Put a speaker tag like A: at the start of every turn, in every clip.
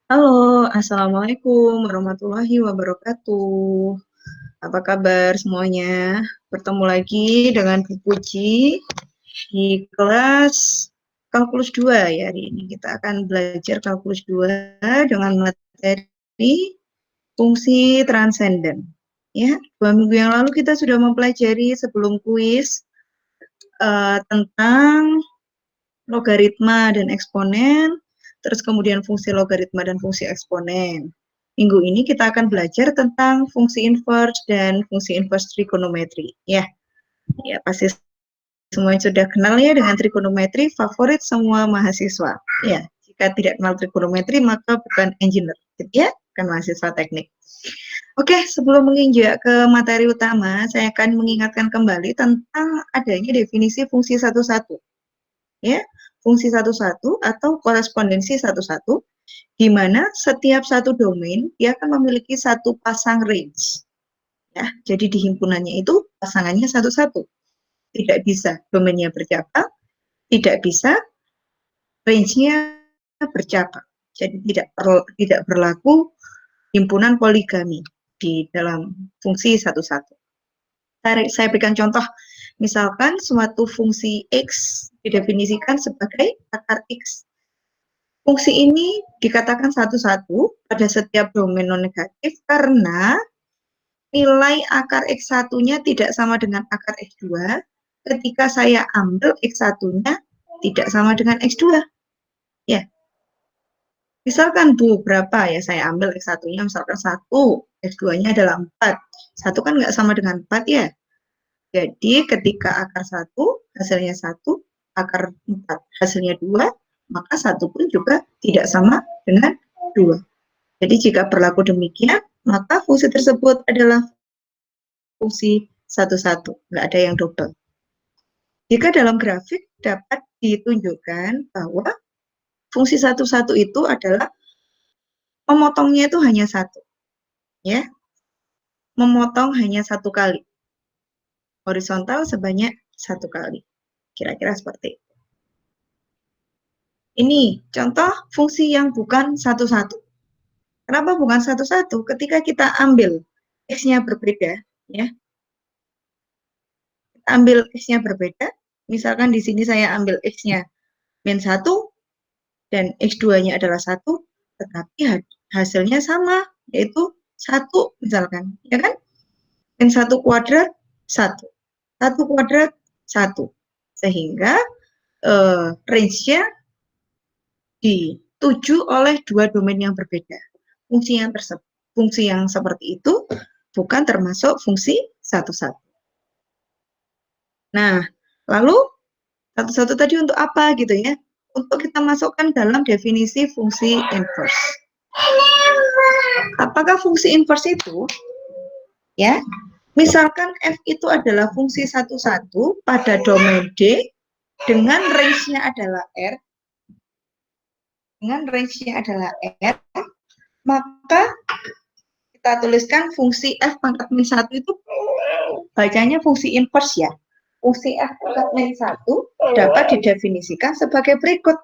A: Halo, Assalamualaikum warahmatullahi wabarakatuh. Apa kabar semuanya? Bertemu lagi dengan Bu Puji di kelas Kalkulus 2 ya hari ini. Kita akan belajar Kalkulus 2 dengan materi fungsi transenden. Ya, 2 minggu yang lalu kita sudah mempelajari sebelum kuis tentang logaritma dan eksponen, terus kemudian fungsi logaritma dan fungsi eksponen. Minggu ini kita akan belajar tentang fungsi inverse dan fungsi inverse trigonometri. Ya, pasti semua sudah kenal ya dengan trigonometri, favorit semua mahasiswa. Ya, jika tidak kenal trigonometri maka bukan engineer, ya, bukan mahasiswa teknik. Oke, sebelum menginjak ke materi utama, saya akan mengingatkan kembali tentang adanya definisi fungsi satu-satu. Ya, fungsi satu-satu atau korespondensi satu-satu, di mana setiap satu domain dia akan memiliki satu pasang range. Ya, jadi di himpunannya itu pasangannya satu-satu. Tidak bisa domainnya bercakap, tidak bisa range-nya bercakap. Jadi tidak berlaku himpunan poligami di dalam fungsi satu-satu. Saya berikan contoh, misalkan suatu fungsi X didefinisikan sebagai akar X. Fungsi ini dikatakan satu-satu pada setiap domain non-negatif karena nilai akar X1-nya tidak sama dengan akar X2 ketika saya ambil X1-nya tidak sama dengan X2. Ya, misalkan Bu, berapa ya saya ambil X1-nya, misalkan 1, X2-nya adalah 4. 1 kan nggak sama dengan 4 ya. Jadi ketika akar 1 hasilnya 1, akar 4 hasilnya 2, maka 1 pun juga tidak sama dengan 2. Jadi jika berlaku demikian, maka fungsi tersebut adalah fungsi satu-satu, nggak ada yang double. Jika dalam grafik dapat ditunjukkan bahwa fungsi satu-satu itu adalah memotongnya itu hanya satu, ya, memotong hanya satu kali, horizontal sebanyak satu kali, kira-kira seperti itu. Ini contoh fungsi yang bukan satu-satu. Kenapa bukan satu-satu? Ketika kita ambil X-nya berbeda, ya, kita ambil X-nya berbeda, misalkan di sini saya ambil X-nya min 1, dan X2-nya adalah 1, tetapi hasilnya sama, yaitu 1 misalkan, ya kan? Min 1 kuadrat, 1. 1 kuadrat, 1. Sehingga range-nya dituju oleh dua domain yang berbeda. Fungsi yang seperti itu bukan termasuk fungsi satu-satu. Nah, lalu satu-satu tadi untuk apa gitu ya? Untuk kita masukkan dalam definisi fungsi inverse. Apakah fungsi inverse itu, ya, misalkan f itu adalah fungsi satu-satu pada domain D dengan range-nya adalah R, maka kita tuliskan fungsi f pangkat min 1 itu bacanya fungsi inverse ya. Fungsi f pangkat min 1 dapat didefinisikan sebagai berikut.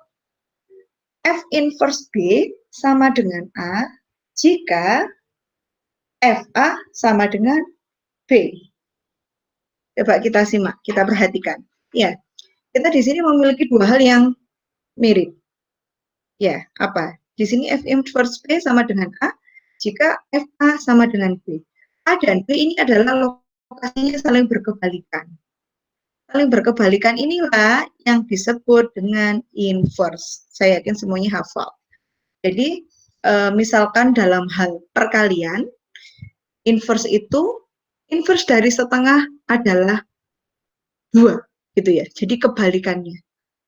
A: F inverse B sama dengan A jika FA sama dengan B. Coba kita simak, kita perhatikan. Ya, kita di sini memiliki dua hal yang mirip. Ya, apa? Di sini F inverse B sama dengan A jika FA sama dengan B. A dan B ini adalah lokasinya saling berkebalikan. Saling berkebalikan inilah yang disebut dengan inverse. Saya yakin semuanya hafal. Jadi, misalkan dalam hal perkalian, inverse dari setengah adalah 2, gitu ya. Jadi kebalikannya,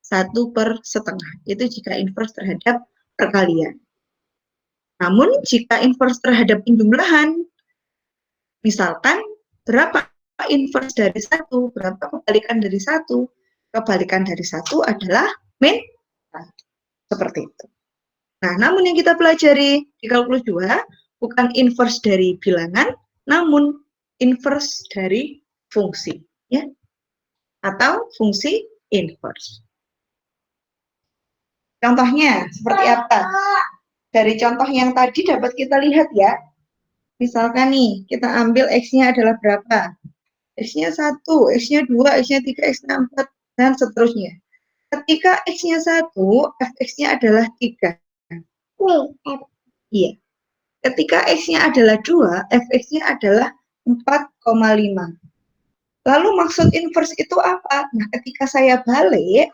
A: 1/setengah. Itu jika inverse terhadap perkalian. Namun, jika inverse terhadap penjumlahan, misalkan berapa inverse dari 1, berapa kebalikan dari 1? Kebalikan dari 1 adalah min 1. Seperti itu. Nah, namun yang kita pelajari di kalkulus 2 bukan inverse dari bilangan, namun inverse dari fungsi, ya, atau fungsi inverse. Contohnya seperti apa? dari contoh yang tadi dapat kita lihat ya. Misalkan nih, kita ambil X-nya adalah berapa? X-nya 1, X-nya 2, X-nya 3, X-nya 4, dan seterusnya. Ketika X-nya 1, Fx-nya adalah 3. Iya. Ketika X-nya adalah 2, Fx-nya adalah 4,5. Lalu maksud inverse itu apa? Nah, ketika saya balik,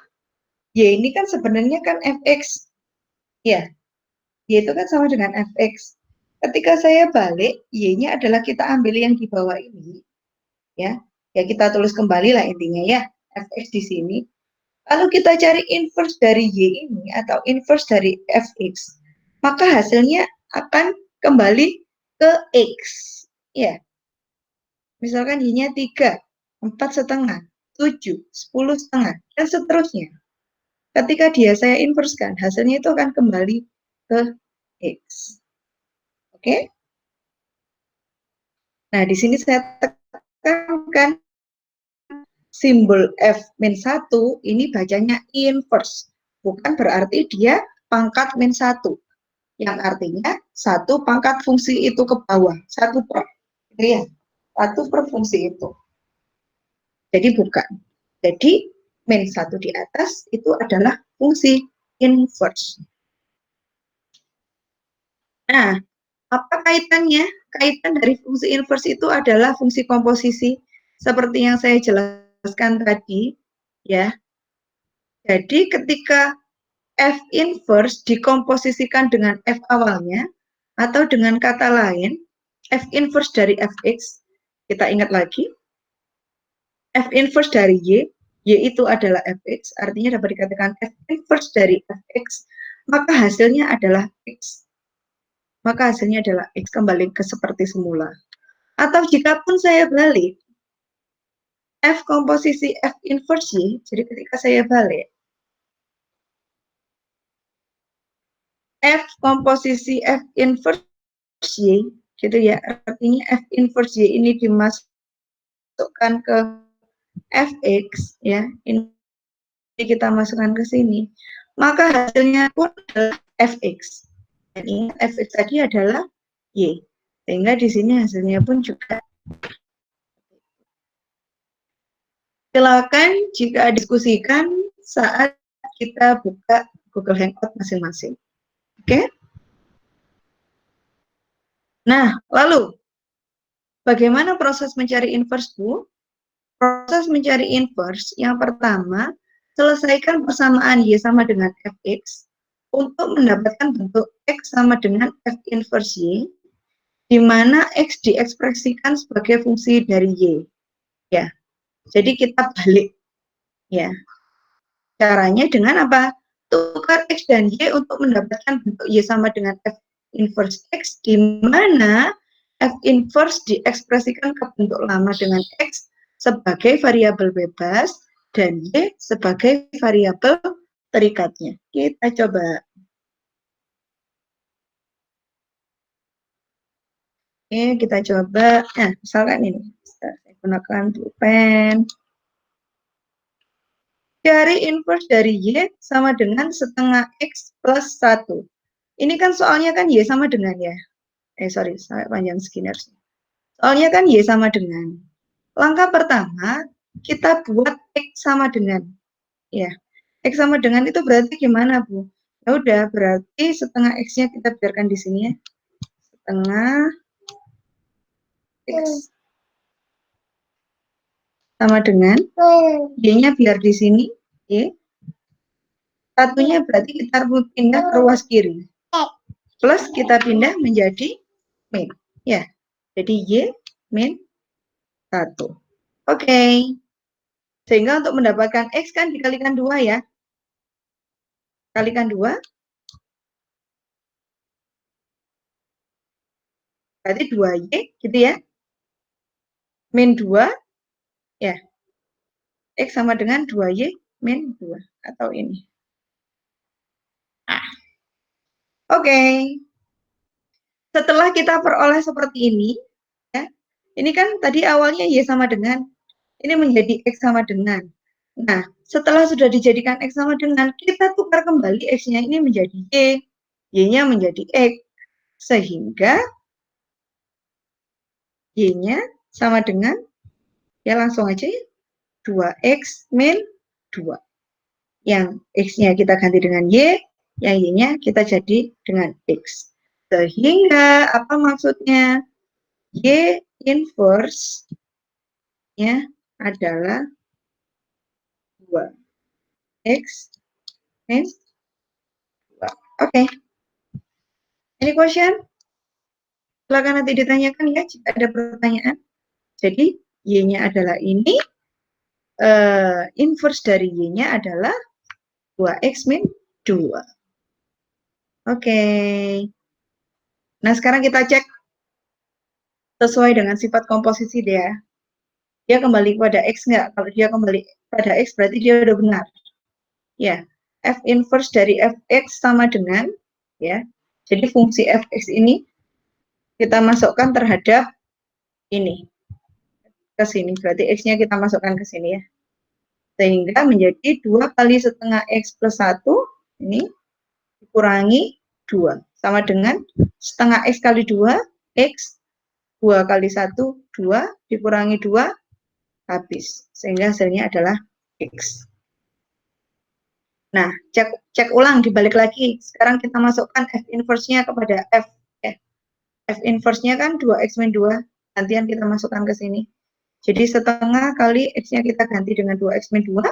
A: Y ini kan sebenarnya kan Fx. Ya, Y itu kan sama dengan Fx. Ketika saya balik, Y-nya adalah kita ambil yang di bawah ini. Ya, kita tulis kembali lah intinya ya, Fx di sini. Lalu kita cari inverse dari Y ini atau inverse dari Fx. Maka hasilnya akan kembali ke X. Ya, misalkan Y-nya 3, 4,5, 7, 10,5, dan seterusnya. Ketika saya inversekan, hasilnya itu akan kembali ke X. Oke? Nah, di sini saya tekankan simbol F-1 ini bacanya inverse. Bukan berarti dia pangkat min 1. Yang artinya 1 pangkat fungsi itu ke bawah. 1 per. Ya, 1 per fungsi itu. Jadi bukan. Jadi min 1 di atas itu adalah fungsi inverse. Nah, apa kaitannya? Kaitan dari fungsi inverse itu adalah fungsi komposisi seperti yang saya jelaskan tadi, ya. Jadi ketika F inverse dikomposisikan dengan F awalnya, atau dengan kata lain, F inverse dari Fx, kita ingat lagi, F inverse dari Y itu adalah Fx, artinya dapat dikatakan F inverse dari Fx, maka hasilnya adalah X. Maka hasilnya adalah X, kembali ke seperti semula. Atau jika pun saya balik, F komposisi F inverse Y, jadi ketika saya balik, F komposisi F inverse Y, gitu ya, artinya F inverse Y ini dimasukkan ke Fx, ya, ini kita masukkan ke sini, maka hasilnya pun adalah Fx. Dan ingat Fx tadi adalah Y, sehingga di sini hasilnya pun juga. Silakan jika diskusikan saat kita buka Google Hangout masing-masing. Oke? Nah, lalu bagaimana proses mencari inverse, Bu? Proses mencari inverse yang pertama, selesaikan persamaan Y sama dengan Fx untuk mendapatkan bentuk X sama dengan F inverse Y, di mana X diekspresikan sebagai fungsi dari Y. Ya, jadi kita balik. Ya, caranya dengan apa? Tukar X dan Y untuk mendapatkan bentuk Y sama dengan F inverse X, di mana F inverse diekspresikan ke bentuk lama dengan X sebagai variabel bebas dan Y sebagai variabel terikatnya. Kita coba. Oke, kita coba. Nah, misalkan ini. Saya gunakan pulpen. Cari inverse dari Y sama dengan setengah X plus 1. Ini kan soalnya kan Y sama dengan ya. Sorry, saya panjang segini harusnya. Soalnya kan Y sama dengan. Langkah pertama, kita buat X sama dengan. Ya, X sama dengan itu berarti gimana, Bu? Ya udah, berarti setengah X-nya kita biarkan di sini ya. Setengah X sama dengan Y-nya biar di sini. Y. Satunya berarti kita pindah ke ruas kiri. Plus kita pindah menjadi min. Ya, jadi Y min 1. Oke. Sehingga untuk mendapatkan X kan dikalikan 2 ya. Kalikan 2. Berarti 2Y gitu ya. Min 2. Ya. X sama dengan 2Y min 2. Atau ini. Oke. Setelah kita peroleh seperti ini. Ya. Ini kan tadi awalnya Y sama dengan. Ini menjadi X sama dengan. Nah, setelah sudah dijadikan X sama dengan, kita tukar kembali X-nya ini menjadi Y. Y-nya menjadi X. Sehingga Y-nya sama dengan, ya langsung aja ya, 2X min 2. Yang X-nya kita ganti dengan Y, yang Y-nya kita jadi dengan X. Sehingga, apa maksudnya? Y inverse-nya adalah 2X min 2. Oke. Any question? Silakan nanti ditanyakan ya jika ada pertanyaan. Jadi, Y-nya adalah ini, inverse dari Y-nya adalah 2X min 2. Oke. Nah, sekarang kita cek sesuai dengan sifat komposisi dia. Dia kembali pada X nggak? Kalau dia kembali pada X, berarti dia udah benar. Ya, F inverse dari Fx sama dengan, ya, jadi fungsi Fx ini kita masukkan terhadap ini, ke sini. Berarti X-nya kita masukkan ke sini ya. Sehingga menjadi 2 kali setengah X plus 1, ini dikurangi 2. Sama dengan setengah X kali 2, X, 2 kali 1, 2, dikurangi 2, habis. Sehingga hasilnya adalah X. Nah, cek ulang, dibalik lagi. Sekarang kita masukkan F inverse-nya kepada F. Ya. F inverse-nya kan 2X min 2. Gantian kita masukkan ke sini. Jadi setengah kali X-nya kita ganti dengan 2X min 2.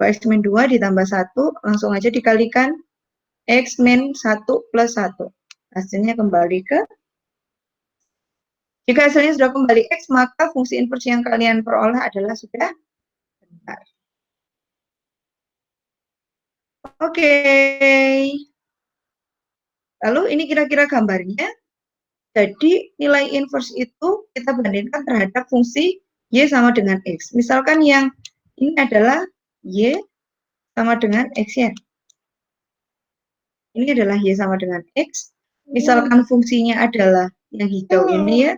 A: 2X min 2 ditambah 1, langsung aja dikalikan X min 1 plus 1. Hasilnya kembali ke, jika hasilnya sudah kembali X, maka fungsi inverse yang kalian peroleh adalah sudah benar. Oke. Lalu ini kira-kira gambarnya. Jadi nilai inverse itu kita bandingkan terhadap fungsi Y sama dengan X. Misalkan yang ini adalah Y sama dengan X ya. Ini adalah Y sama dengan X. Misalkan fungsinya adalah yang hijau ini ya,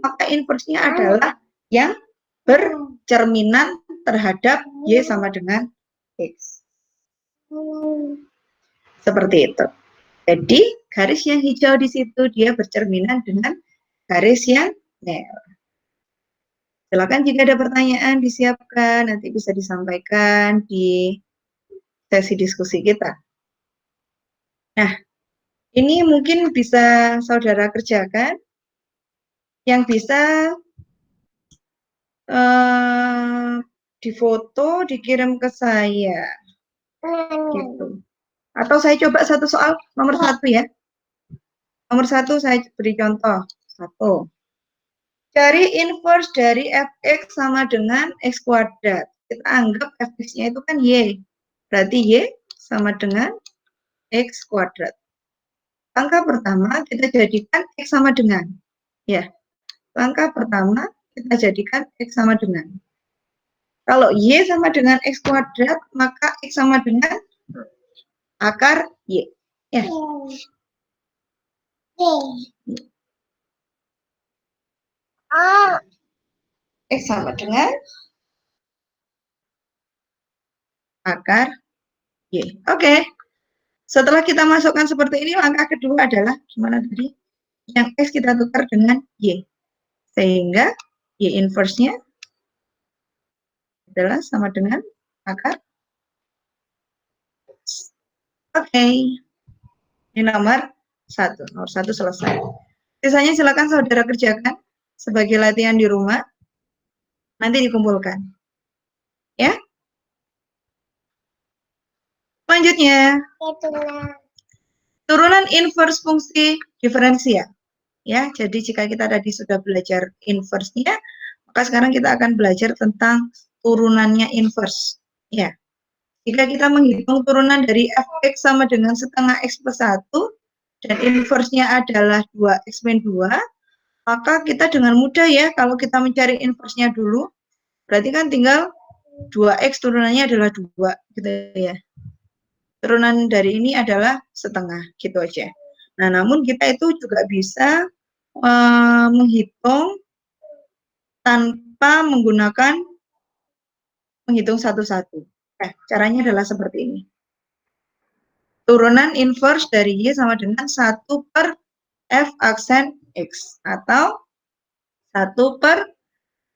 A: maka inverse-nya adalah yang bercerminan terhadap Y sama dengan X. Seperti itu. Jadi, garis yang hijau di situ dia bercerminan dengan garis yang merah. Silakan jika ada pertanyaan disiapkan, nanti bisa disampaikan di sesi diskusi kita. Nah, ini mungkin bisa saudara kerjakan. Yang bisa difoto, dikirim ke saya. Gitu. Atau saya coba satu soal, nomor 1 ya. Nomor 1 saya beri contoh. 1. Cari inverse dari Fx sama dengan X kuadrat. Kita anggap Fx-nya itu kan Y. Berarti Y sama dengan X kuadrat. Langkah pertama kita jadikan X sama dengan. Ya. Langkah pertama kita jadikan X sama dengan. Kalau Y sama dengan X kuadrat, maka X sama dengan akar Y. Ya. X sama dengan akar Y. Oke. Setelah kita masukkan seperti ini, langkah kedua adalah gimana tadi? Yang X kita tukar dengan Y. Sehingga Y inverse-nya adalah sama dengan akar. Oke. Ini nomor 1. Nomor 1 selesai. Sisanya silakan saudara kerjakan sebagai latihan di rumah. Nanti dikumpulkan. Ya. Selanjutnya. Turunan inverse fungsi diferensial. Ya, jadi jika kita tadi sudah belajar inverse-nya, maka sekarang kita akan belajar tentang turunannya inverse. Ya. Jika kita menghitung turunan dari Fx sama dengan setengah X plus 1, dan inverse-nya adalah 2X min 2, maka kita dengan mudah ya, kalau kita mencari inverse-nya dulu, berarti kan tinggal 2X turunannya adalah 2, gitu ya. Turunan dari ini adalah setengah, gitu aja. Nah, namun kita itu juga bisa menghitung tanpa menghitung satu-satu. Caranya adalah seperti ini. turunan inverse dari Y sama dengan 1 per F aksen X. Atau 1 per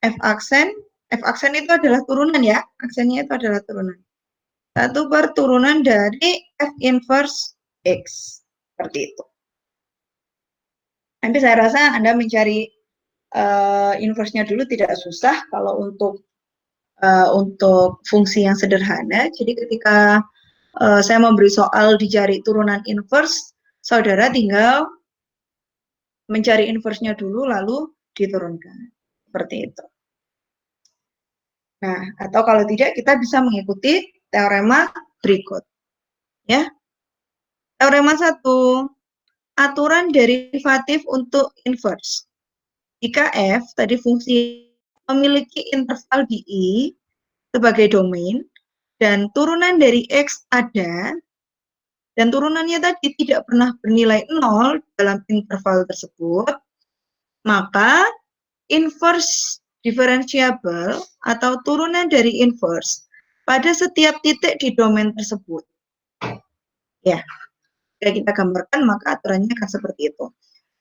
A: F aksen itu adalah turunan ya. Aksennya itu adalah turunan. 1 per turunan dari F inverse X. Seperti itu. Nanti saya rasa Anda mencari inverse-nya dulu tidak susah kalau untuk fungsi yang sederhana. Jadi ketika saya memberi soal dicari turunan inverse, saudara tinggal mencari inverse-nya dulu lalu diturunkan. Seperti itu. Nah, atau kalau tidak kita bisa mengikuti teorema berikut. Ya. Teorema 1. Aturan derivatif untuk inverse. Jika f tadi fungsi memiliki interval di I sebagai domain dan turunan dari X ada dan turunannya tadi tidak pernah bernilai 0 dalam interval tersebut, maka inverse differentiable atau turunan dari inverse pada setiap titik di domain tersebut. Ya, kita gambarkan maka aturannya akan seperti itu.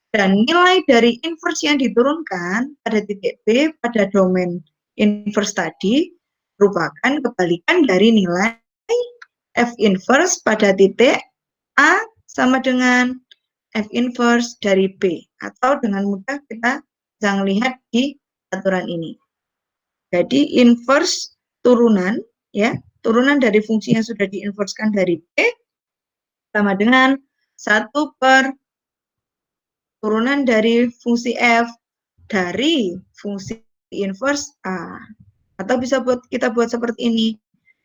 A: Dan nilai dari inverse yang diturunkan pada titik B pada domain inverse tadi merupakan kebalikan dari nilai F inverse pada titik A sama dengan F inverse dari B. Atau dengan mudah kita bisa melihat di aturan ini. Jadi inverse turunan, ya, turunan dari fungsi yang sudah diinverskan dari B sama dengan 1 per turunan dari fungsi F dari fungsi inverse A. Atau bisa kita buat seperti ini.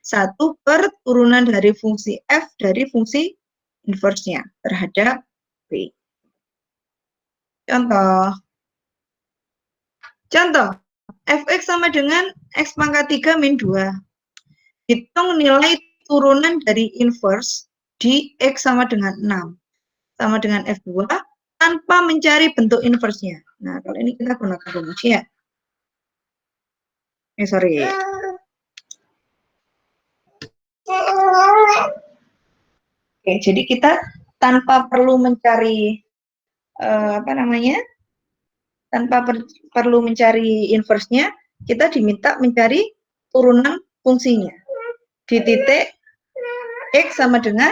A: 1 per turunan dari fungsi F dari fungsi inverse-nya terhadap B. Contoh. Fx sama dengan X pangkat 3 min 2. Hitung nilai turunan dari inverse di X sama dengan 6. Sama dengan F2 tanpa mencari bentuk inverse-nya. Nah, kalau ini kita gunakan rumus ya. Sorry. Oke, jadi kita tanpa perlu mencari tanpa perlu mencari inverse-nya, kita diminta mencari turunan fungsinya di titik X sama dengan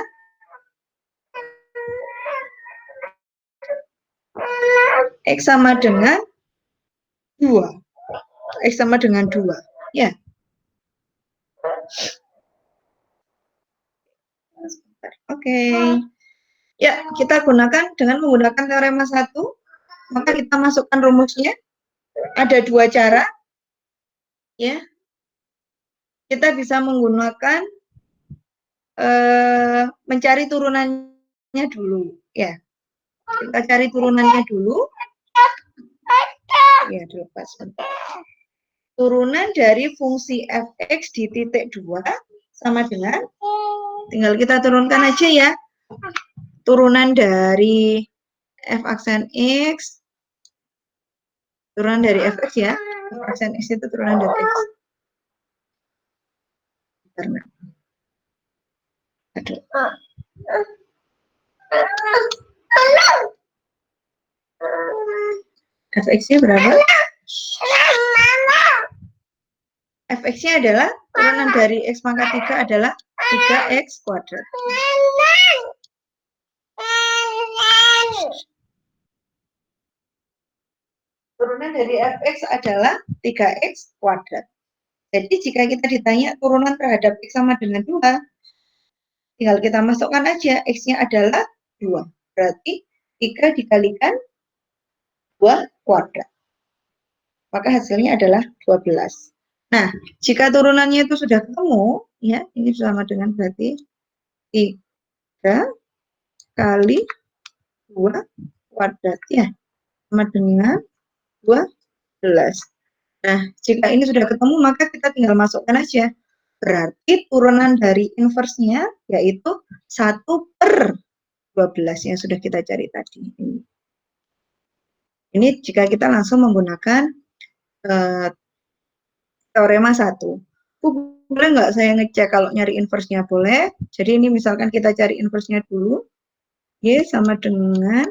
A: X sama dengan 2. X sama dengan 2. Ya. Oke. Ya, kita gunakan dengan menggunakan teorema 1. Maka kita masukkan rumusnya. Ada 2 cara. Ya. Kita bisa menggunakan mencari turunannya dulu. Ya. Kita cari turunannya dulu. Ya, dilepas bentar. Turunan dari fungsi fx di titik 2 sama dengan, tinggal kita turunkan aja ya, turunan dari f aksen x, turunan dari fx ya, f aksen x itu turunan dari x. Karena, aduh. Fx-nya berapa? Fx-nya adalah turunan dari x pangkat 3 adalah 3x kuadrat. Turunan dari fx adalah 3x kuadrat. Jadi jika kita ditanya turunan terhadap x sama dengan 2, tinggal kita masukkan aja x-nya adalah 2. Berarti 3 dikalikan 2 kuadrat. Maka hasilnya adalah 12. Nah, jika turunannya itu sudah ketemu, ya, ini sama dengan berarti 3 kali 2 kuadrat, ya, sama dengan 12. Nah, jika ini sudah ketemu, maka kita tinggal masukkan aja. Berarti turunan dari inverse-nya yaitu 1 per 12 yang sudah kita cari tadi. Ini jika kita langsung menggunakan teorema 1. Boleh nggak saya ngecek kalau nyari inverse-nya? Boleh. Jadi ini misalkan kita cari inverse-nya dulu. Y sama dengan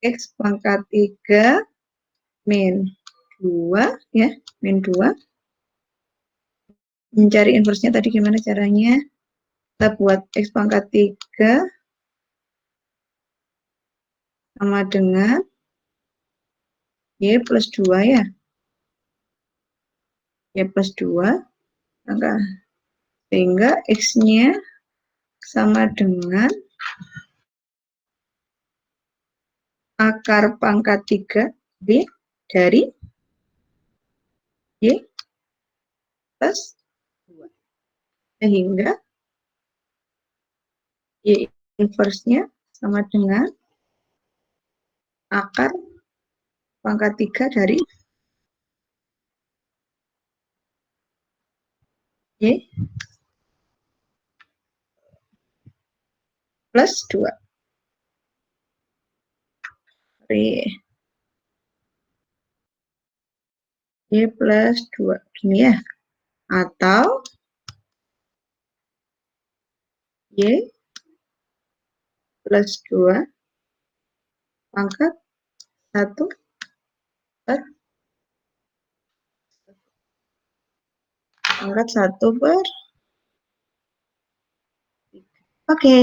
A: X pangkat 3 min 2, ya, min 2. Mencari inverse-nya tadi gimana caranya? Kita buat X pangkat 3 sama dengan Y plus 2, ya. Y plus 2, maka sehingga X-nya sama dengan akar pangkat 3 B dari Y plus 2. Sehingga Y inverse-nya sama dengan akar pangkat 3 dari Y plus 2. Y plus 2. Gini ya. Atau Y plus 2 pangkat 1 per pangkat 1 per 3. Oke.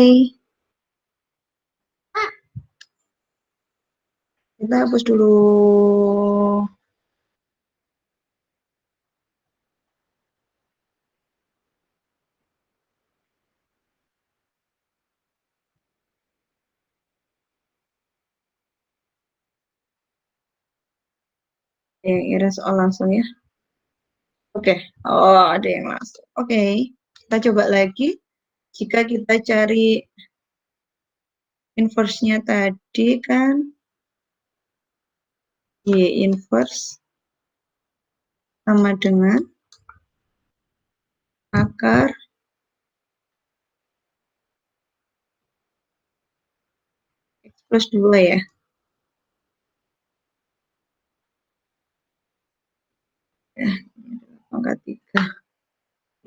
A: Kita hapus dulu. Yang soal langsung ya. Oke. Oh, ada yang langsung. Oke. Kita coba lagi. Jika kita cari inverse-nya tadi kan Y inverse sama dengan akar X plus 2, ya. Pangkat 3.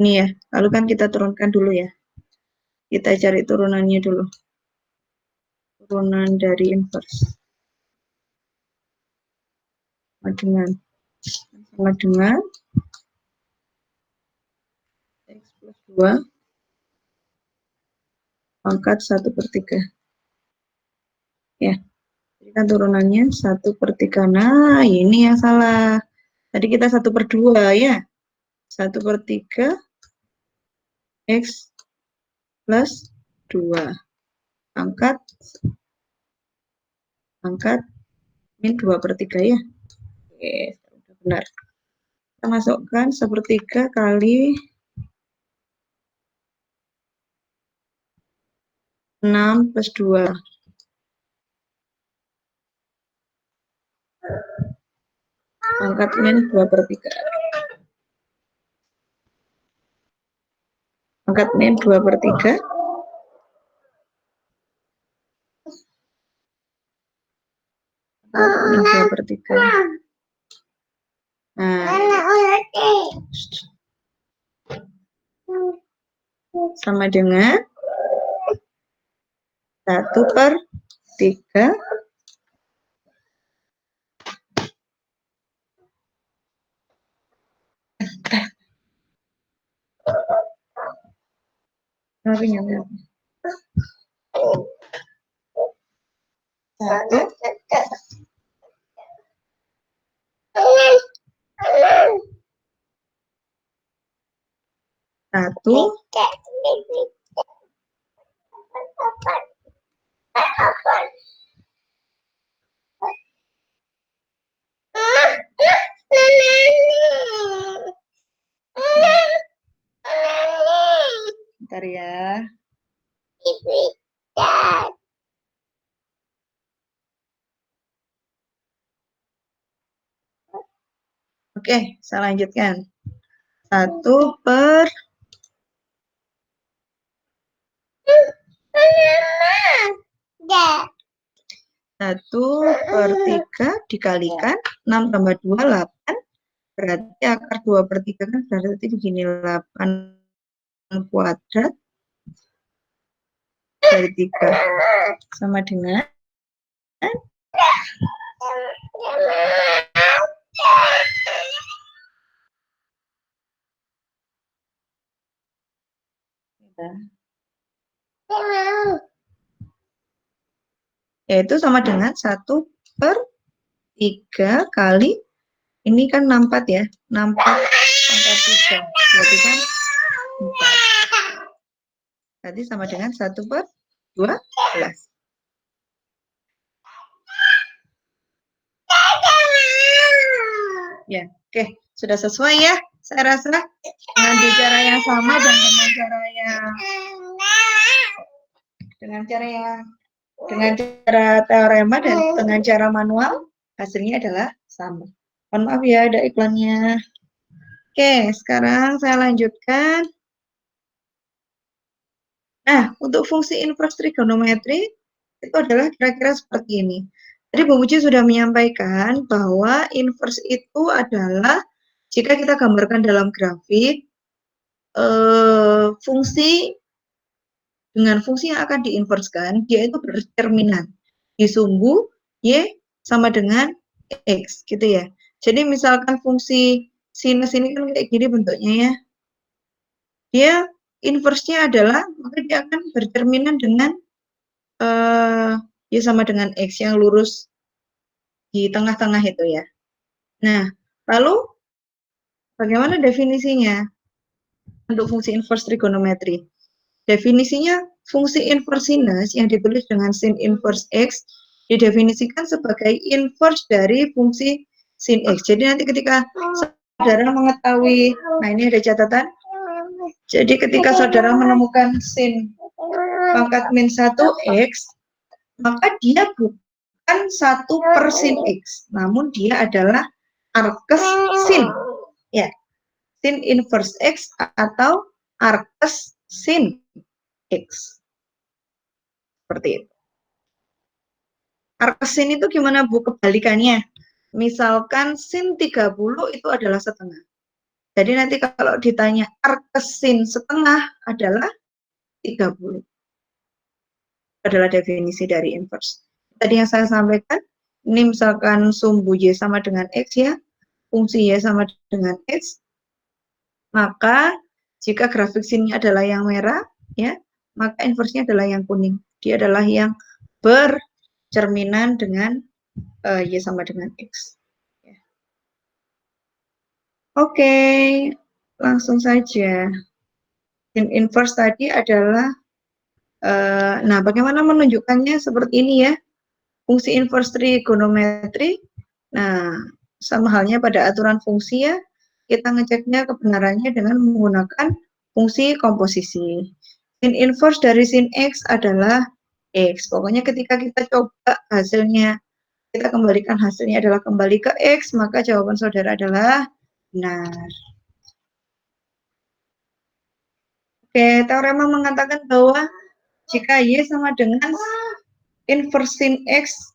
A: Ini ya. Lalu kan kita turunkan dulu ya. Kita cari turunannya dulu. Turunan dari inverse. Sama dengan X plus 2 pangkat 1 per 3. Ya. Jadi kan turunannya 1 per 3. Nah, ini yang salah. Tadi kita 1 per 2 ya. 1 per 3 X plus 2 pangkat min 2 per 3 ya. Oke, sudah benar. Kita masukkan 1/3 kali 6 plus 2. Pangkat min 2 per 3. Pangkat min 2 per 3. Min 2 per 3. Nah, sama dengan 1 per 3 satu bentar ya. Oke, saya lanjutkan. 1 per 1 per 3 dikalikan 6 tambah 2, 8. Berarti akar 2/3 kan berarti begini, 8 kuadrat dari 3 sama dengan yaitu sama dengan 1/3 kali, ini kan 64 ya, 64 pangkat 3, berarti kan 4. Berarti sama dengan 1/12. Ya, oke, sudah sesuai ya, saya rasa dengan cara yang sama dan dengan cara teorema dan dengan cara manual, hasilnya adalah sama. Mohon maaf ya, ada iklannya. Oke, sekarang saya lanjutkan. Nah, untuk fungsi inverse trigonometri itu adalah kira-kira seperti ini. Tadi Bu Muji sudah menyampaikan bahwa inverse itu adalah jika kita gambarkan dalam grafik, fungsi dengan fungsi yang akan diinverskan, dia itu berdeterminan. Disumbu Y sama dengan X, gitu ya. Jadi misalkan fungsi sinus ini kan kayak gini bentuknya ya. Dia inversnya adalah, maka dia akan berdeterminan dengan Y sama dengan X yang lurus di tengah-tengah itu ya. Nah, lalu bagaimana definisinya untuk fungsi inverse trigonometri? Definisinya, fungsi inverse sinus yang ditulis dengan sin inverse X didefinisikan sebagai inverse dari fungsi sin X. Jadi nanti ketika saudara mengetahui, nah ini ada catatan, jadi ketika saudara menemukan sin pangkat min 1X, maka dia bukan 1/sin X, namun dia adalah arkes sin. Ya, sin inverse X atau arkes sin X. Seperti itu. Arkes sin itu gimana Bu kebalikannya? Misalkan sin 30 itu adalah setengah. Jadi nanti kalau ditanya arkes sin setengah adalah 30. Adalah definisi dari inverse. Tadi yang saya sampaikan, ini misalkan sumbu Y sama dengan X ya, fungsi Y sama dengan X, maka jika grafik sinnya adalah yang merah, ya, maka inversenya adalah yang kuning. Dia adalah yang bercerminan dengan Y sama dengan X. Ya. Oke, langsung saja. Sin inverse tadi adalah, nah bagaimana menunjukkannya seperti ini ya. Fungsi inverse trigonometri, nah sama halnya pada aturan fungsi ya, kita ngeceknya kebenarannya dengan menggunakan fungsi komposisi. Sin inverse dari sin X adalah X. Pokoknya ketika kita coba hasilnya, kita kembalikan hasilnya adalah kembali ke X, maka jawaban saudara adalah benar. Oke, teorema mengatakan bahwa jika Y sama dengan inverse sin X,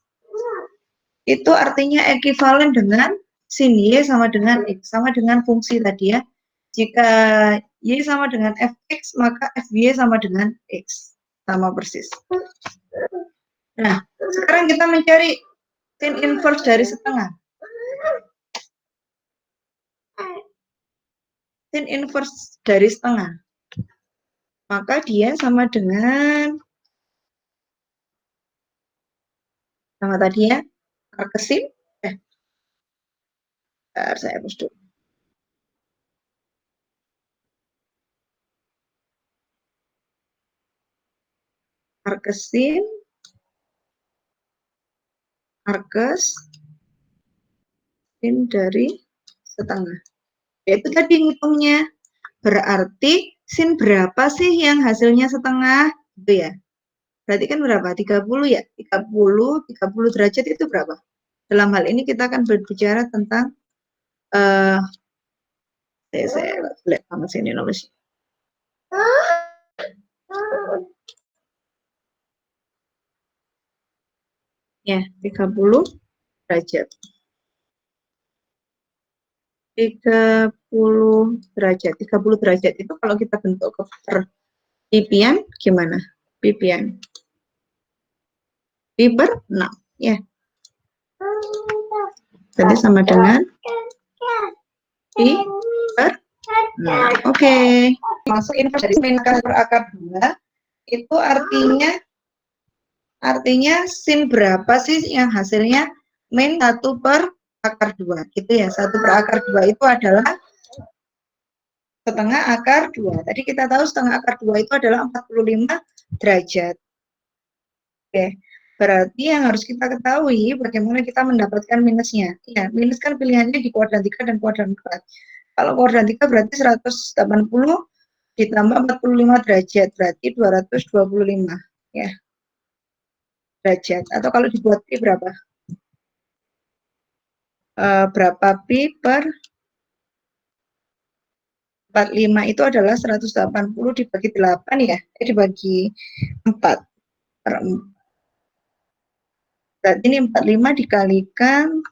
A: itu artinya ekuivalen dengan sin Y sama dengan X, sama dengan fungsi tadi ya. Jika Y sama dengan Fx, maka Fy sama dengan X. Sama persis. Nah, sekarang kita mencari sin inverse dari setengah. Sin inverse dari setengah. Maka dia sama dengan, sama tadi ya, arkesin. Saya hapus dulu. Arkesin, arkes, sin dari setengah. Itu tadi ngitungnya. Berarti sin berapa sih yang hasilnya setengah? Gitu ya. Berarti kan berapa? 30 ya? 30 derajat itu berapa? Dalam hal ini kita akan berbicara tentang saya lihat banget sini nulisnya. Ya, 30 derajat. 30 derajat. 30 derajat itu kalau kita bentuk ke per pipian gimana? Pipian. Pi per 6 ya. Jadi sama dengan Pi per 6. Oke. Masuk inverse dari sin akar per akar 2 itu artinya sin berapa sih yang hasilnya min 1 per akar 2 gitu ya. 1 per akar 2 itu adalah setengah akar 2. Tadi kita tahu setengah akar 2 itu adalah 45 derajat. Oke, berarti yang harus kita ketahui bagaimana kita mendapatkan minusnya. Ya, minus kan pilihannya di kuadran 3 dan kuadran 4. Kalau kuadran 3 berarti 180 ditambah 45 derajat, berarti 225 ya, derajat. Atau kalau dibuat pi berapa? Berapa pi per 45 itu adalah 180 dibagi 8 ya, dibagi 4 per 4. Berarti ini 45 dikalikan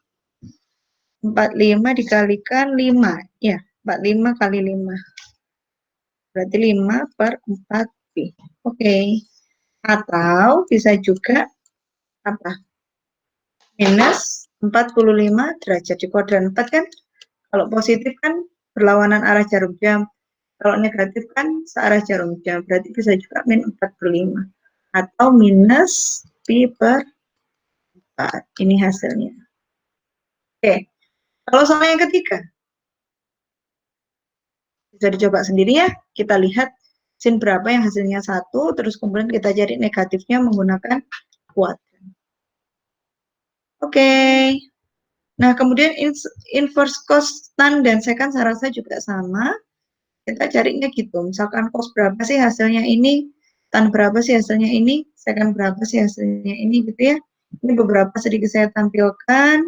A: 5 ya, 45 kali 5. Berarti 5 per 4 pi. Oke. Atau bisa juga apa? Minus 45 derajat di kuadran 4 kan. Kalau positif kan berlawanan arah jarum jam. Kalau negatif kan searah jarum jam. Berarti bisa juga min 45. Atau minus pi per 4. Ini hasilnya. Oke. Kalau sama yang ketiga, bisa dicoba sendiri ya. Kita lihat sin berapa yang hasilnya 1, terus kemudian kita cari negatifnya menggunakan kuadran. Oke. Nah, kemudian inverse cos tan dan secant saya rasa juga sama. Kita carinya gitu. Misalkan cos berapa sih hasilnya ini, tan berapa sih hasilnya ini, secant berapa sih hasilnya ini gitu ya. Ini beberapa sedikit saya tampilkan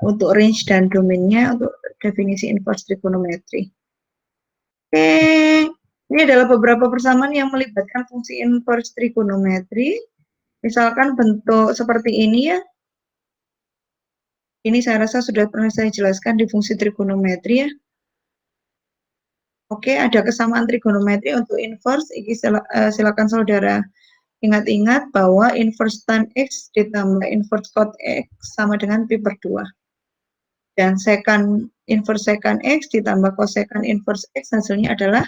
A: untuk range dan domainnya untuk definisi inverse trigonometry. Oke, ini adalah beberapa persamaan yang melibatkan fungsi inverse trigonometry. Misalkan bentuk seperti ini ya. Ini saya rasa sudah pernah saya jelaskan di fungsi trigonometri ya. Oke, ada kesamaan trigonometri untuk inverse. Silakan saudara ingat-ingat bahwa inverse tan X ditambah inverse cot X sama dengan pi per 2. Dan inverse secant X ditambah cosecant inverse X hasilnya adalah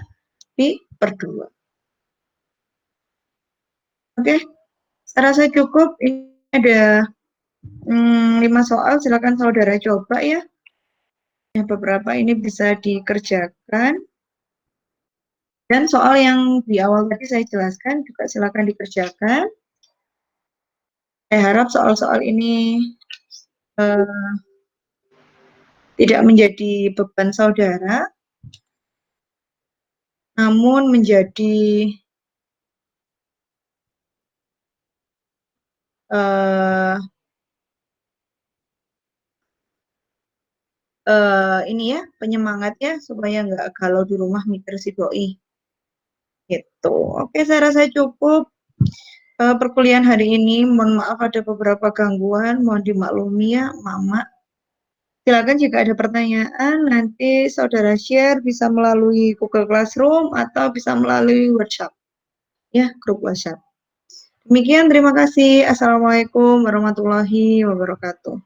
A: pi per 2. Oke, saya rasa cukup. Ini ada 5 soal, silakan saudara coba ya. Beberapa ini bisa dikerjakan. Dan soal yang di awal tadi saya jelaskan juga silakan dikerjakan. Saya harap soal-soal ini tidak menjadi beban saudara, namun menjadi ini ya, penyemangat ya, supaya nggak galau di rumah mikir si doi. Gitu. Oke, saya rasa cukup perkuliahan hari ini. Mohon maaf ada beberapa gangguan, mohon dimaklumi ya, Mama. Silakan jika ada pertanyaan, nanti saudara share bisa melalui Google Classroom atau bisa melalui WhatsApp. Ya, grup WhatsApp. Demikian, terima kasih. Assalamualaikum warahmatullahi wabarakatuh.